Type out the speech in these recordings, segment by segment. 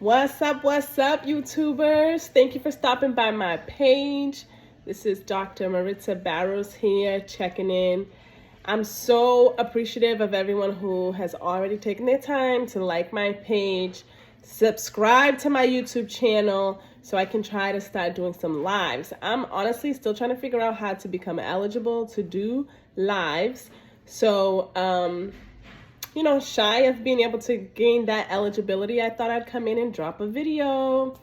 What's up, YouTubers? Thank you for stopping by my page. This is Dr. Maritza Barros here, checking in. I'm so appreciative of everyone who has already taken their time to like my page, subscribe to my YouTube channel so I can try to start doing some lives. I'm honestly still trying to figure out how to become eligible to do lives. So, shy of being able to gain that eligibility, I thought I'd come in and drop a video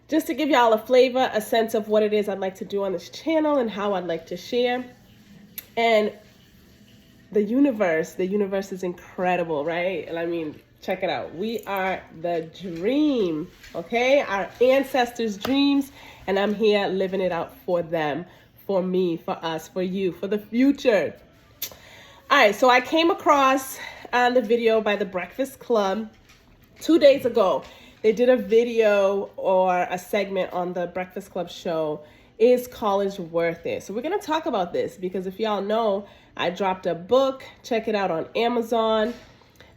just to give y'all a flavor, a sense of what it is I'd like to do on this channel and how I'd like to share. And the universe is incredible, right? And I mean, check it out. We are the dream, okay? Our ancestors' dreams, and I'm here living it out for them, for me, for us, for you, for the future. All right, so I came across the video by The Breakfast Club 2 days ago. They did a video or a segment on The Breakfast Club show, Is College Worth It? So we're going to talk about this because if y'all know, I dropped a book. Check it out on Amazon.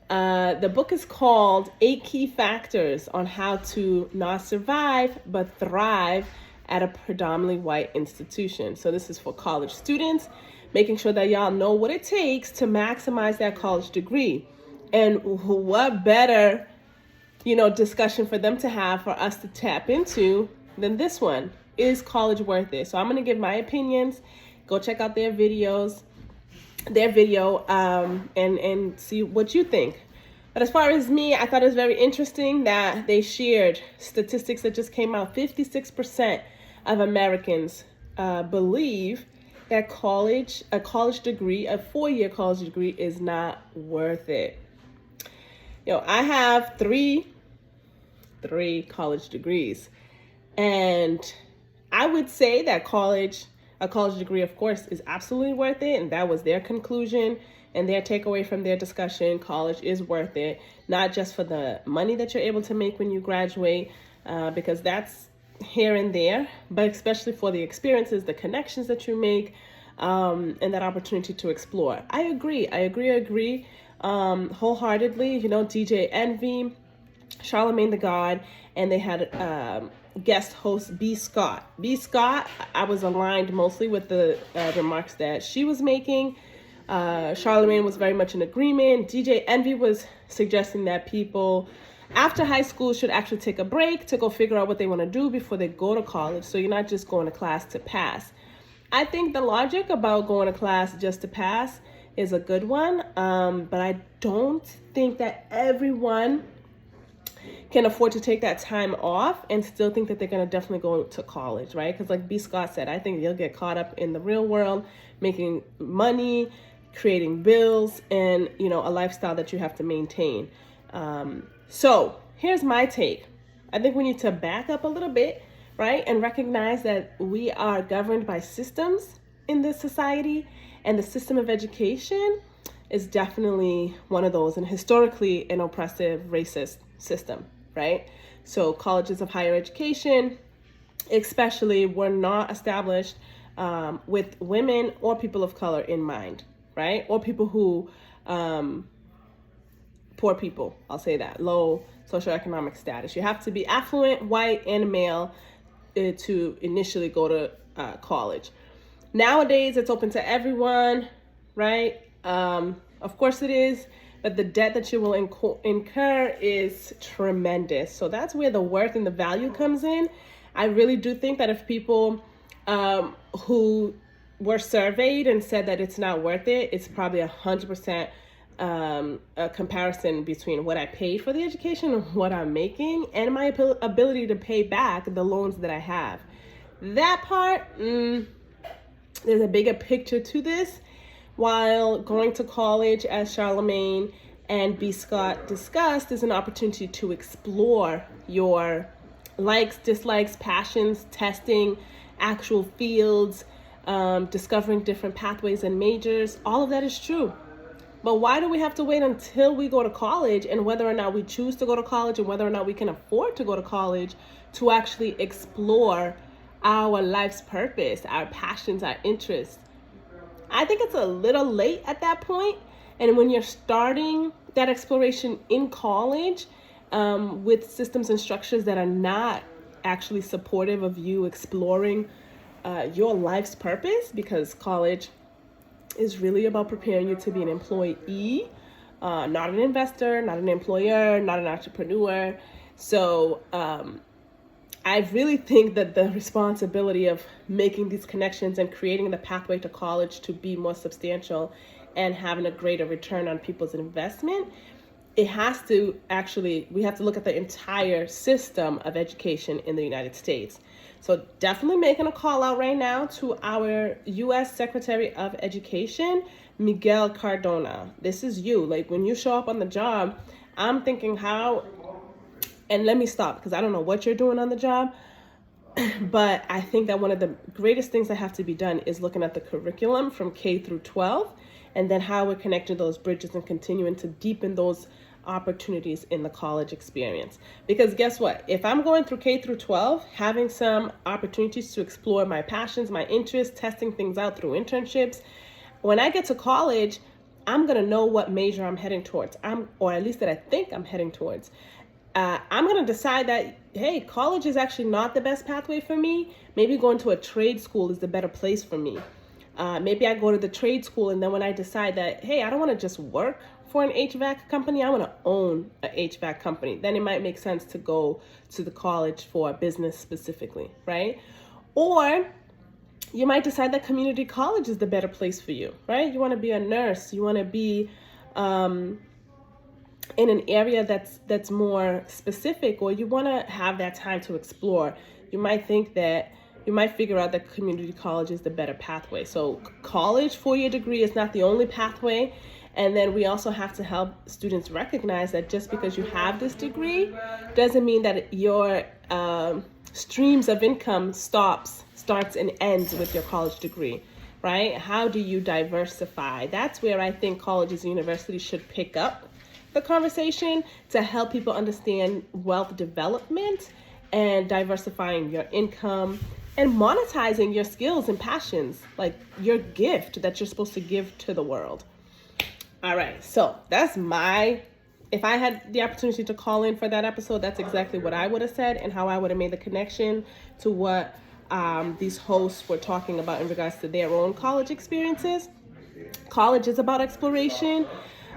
The book is called 8 Key Factors on How to Not Survive But Thrive at a Predominantly White Institution. So this is for college students, making sure that y'all know what it takes to maximize that college degree. And what better, discussion for them to have, for us to tap into than this one. Is college worth it? So I'm going to give my opinions. Go check out their video, and see what you think. But as far as me, I thought it was very interesting that they shared statistics that just came out. 56% of Americans believe that a college degree, a 4-year college degree, is not worth it. I have three college degrees, and I would say that a college degree, of course, is absolutely worth it, and that was their conclusion and their takeaway from their discussion. College is worth it, not just for the money that you're able to make when you graduate, because that's here and there, but especially for the experiences, the connections that you make, and that opportunity to explore. I agree wholeheartedly. DJ Envy, Charlemagne the God, and they had guest host B. Scott. B. Scott, I was aligned mostly with the remarks that she was making. Charlemagne was very much in agreement. DJ Envy was suggesting that people after high school should actually take a break to go figure out what they want to do before they go to college. So you're not just going to class to pass. I think the logic about going to class just to pass is a good one, but I don't think that everyone can afford to take that time off and still think that they're going to definitely go to college, right? Because like B. Scott said, I think you'll get caught up in the real world, making money, creating bills, and, a lifestyle that you have to maintain. So here's my take. I think we need to back up a little bit, right? And recognize that we are governed by systems in this society, and the system of education is definitely one of those, and historically an oppressive, racist system, right? So colleges of higher education, especially, were not established with women or people of color in mind, right? Or people who, poor people, I'll say that, low socioeconomic status. You have to be affluent, white, and male to initially go to college. Nowadays, it's open to everyone, right? Of course it is, but the debt that you will incur is tremendous. So that's where the worth and the value comes in. I really do think that if people who were surveyed and said that it's not worth it, it's probably 100% a comparison between what I paid for the education and what I'm making and my ability to pay back the loans that I have. That part, there's a bigger picture to this. While going to college, as Charlemagne and B. Scott discussed, is an opportunity to explore your likes, dislikes, passions, testing actual fields, discovering different pathways and majors. All of that is true. But why do we have to wait until we go to college, and whether or not we choose to go to college and whether or not we can afford to go to college, to actually explore our life's purpose, our passions, our interests? I think it's a little late at that point. And when you're starting that exploration in college, with systems and structures that are not actually supportive of you exploring your life's purpose, because college is really about preparing you to be an employee, not an investor, not an employer, not an entrepreneur. So I really think that the responsibility of making these connections and creating the pathway to college to be more substantial and having a greater return on people's investment, it has to actually, we have to look at the entire system of education in the United States. So definitely making a call out right now to our U.S. Secretary of Education, Miguel Cardona. This is you. Like, when you show up on the job, I'm thinking how, and let me stop because I don't know what you're doing on the job, but I think that one of the greatest things that have to be done is looking at the curriculum from K through 12, and then how we're connecting those bridges and continuing to deepen those opportunities in the college experience. Because guess what? If I'm going through K through 12, having some opportunities to explore my passions, my interests, testing things out through internships, when I get to college, I'm going to know what major I'm heading towards, or at least that I think I'm heading towards. I'm going to decide that, hey, college is actually not the best pathway for me. Maybe going to a trade school is the better place for me. Maybe I go to the trade school, and then when I decide that, hey, I don't want to just work for an HVAC company, I want to own an HVAC company, then it might make sense to go to the college for business specifically, right? Or you might decide that community college is the better place for you, right? You want to be a nurse, you want to be in an area that's more specific, or you want to have that time to explore. You might figure out that community college is the better pathway. So college, 4-year degree, is not the only pathway. And then we also have to help students recognize that just because you have this degree doesn't mean that your streams of income starts and ends with your college degree, right? How do you diversify? That's where I think colleges and universities should pick up the conversation to help people understand wealth development and diversifying your income and monetizing your skills and passions, like your gift that you're supposed to give to the world. All right, so that's if I had the opportunity to call in for that episode, that's exactly what I would have said and how I would have made the connection to what these hosts were talking about in regards to their own college experiences. College is about exploration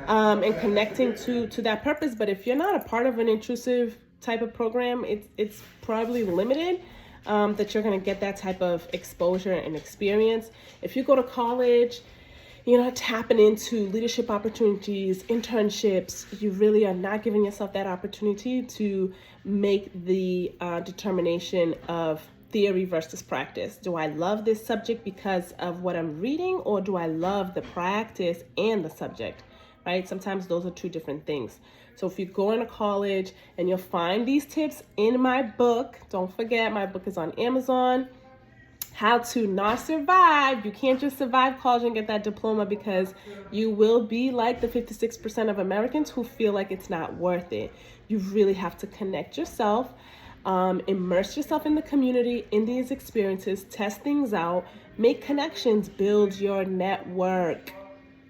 and connecting to that purpose, but if you're not a part of an intrusive type of program, it's probably limited that you're going to get that type of exposure and experience. If you go to college, you're not tapping into leadership opportunities, internships, you really are not giving yourself that opportunity to make the determination of theory versus practice. Do I love this subject because of what I'm reading, or do I love the practice and the subject, right? Sometimes those are two different things. So if you go into college, and you'll find these tips in my book, don't forget, my book is on Amazon, How to Not Survive. You can't just survive college and get that diploma, because you will be like the 56% of Americans who feel like it's not worth it. You really have to connect yourself, immerse yourself in the community, in these experiences, test things out, make connections, build your network.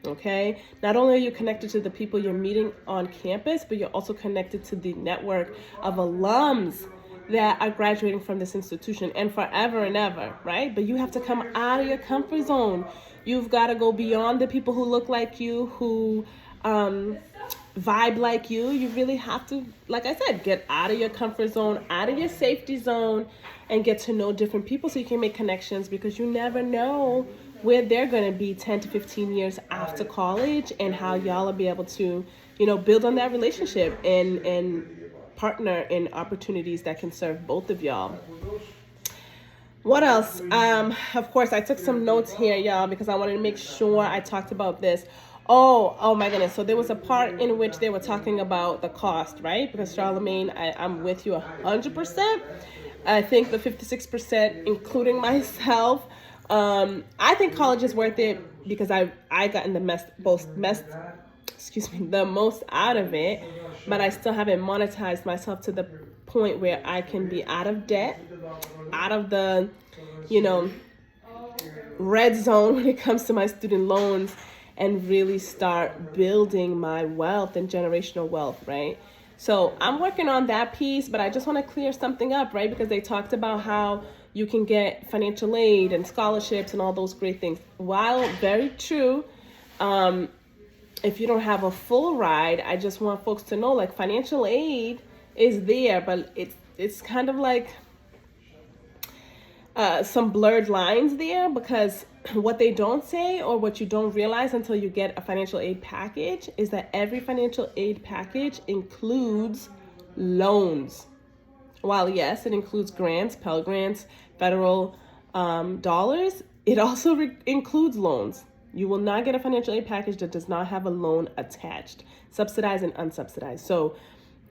Okay, not only are you connected to the people you're meeting on campus, but you're also connected to the network of alums that are graduating from this institution, and forever and ever, right? But you have to come out of your comfort zone. You've got to go beyond the people who look like you, who vibe like you. You really have to, like I said, get out of your comfort zone, out of your safety zone, and get to know different people so you can make connections, because you never know where they're going to be 10 to 15 years after college, and how y'all will be able to, build on that relationship and partner in opportunities that can serve both of y'all. What else? Of course, I took some notes here, y'all, because I wanted to make sure I talked about this. Oh my goodness. So there was a part in which they were talking about the cost, right? Because Charlamagne, I'm with you 100%. I think the 56%, including myself, I think college is worth it because I gotten the most out of it, but I still haven't monetized myself to the point where I can be out of debt, out of the, red zone when it comes to my student loans, and really start building my wealth and generational wealth, right? So I'm working on that piece, but I just want to clear something up, right? Because they talked about how you can get financial aid and scholarships and all those great things. While very true, if you don't have a full ride, I just want folks to know, like, financial aid is there, but it's kind of like some blurred lines there, because what they don't say, or what you don't realize until you get a financial aid package, is that every financial aid package includes loans. While yes, it includes grants, Pell Grants, federal dollars, it also includes loans. You will not get a financial aid package that does not have a loan attached, subsidized and unsubsidized. So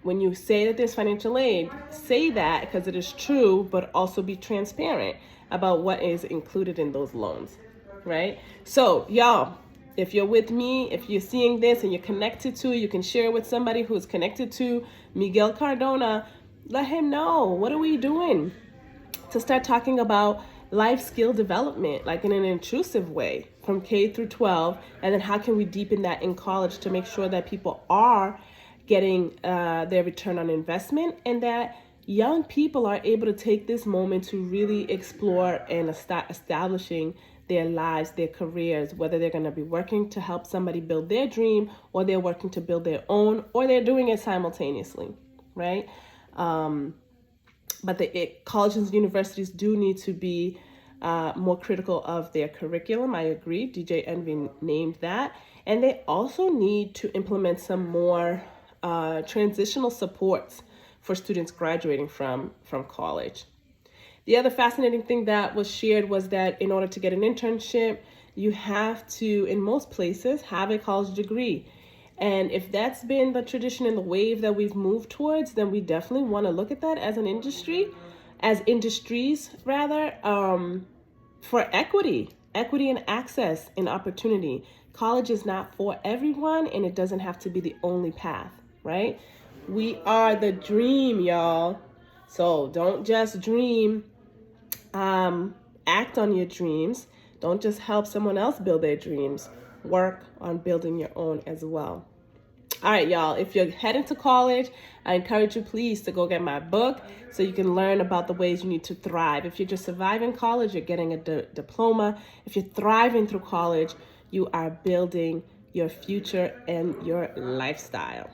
when you say that there's financial aid, say that because it is true, but also be transparent about what is included in those loans, right? So y'all, if you're with me, if you're seeing this and you're connected to, you can share it with somebody who is connected to Miguel Cardona. Let him know, what are we doing to start talking about life skill development, like in an intrusive way from K through 12, and then how can we deepen that in college to make sure that people are getting their return on investment, and that young people are able to take this moment to really explore and start establishing their lives, their careers, whether they're going to be working to help somebody build their dream, or they're working to build their own, or they're doing it simultaneously, right? But colleges and universities do need to be more critical of their curriculum. I agree. DJ Envy named that. And they also need to implement some more transitional supports for students graduating from college. The other fascinating thing that was shared was that in order to get an internship, you have to, in most places, have a college degree. And if that's been the tradition and the wave that we've moved towards, then we definitely want to look at that as an industry, as industries rather, for equity and access and opportunity. College is not for everyone, and it doesn't have to be the only path, right? We are the dream, y'all. So don't just dream, act on your dreams. Don't just help someone else build their dreams. Work on building your own as well. All right, y'all, if you're heading to college, I encourage you, please, to go get my book so you can learn about the ways you need to thrive. If you're just surviving college, you're getting a diploma. If you're thriving through college, you are building your future and your lifestyle.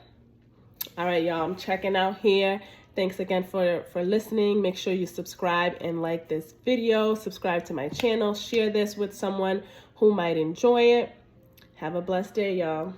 All right, y'all, I'm checking out here. Thanks again for listening. Make sure you subscribe and like this video. Subscribe to my channel. Share this with someone who might enjoy it. Have a blessed day, y'all.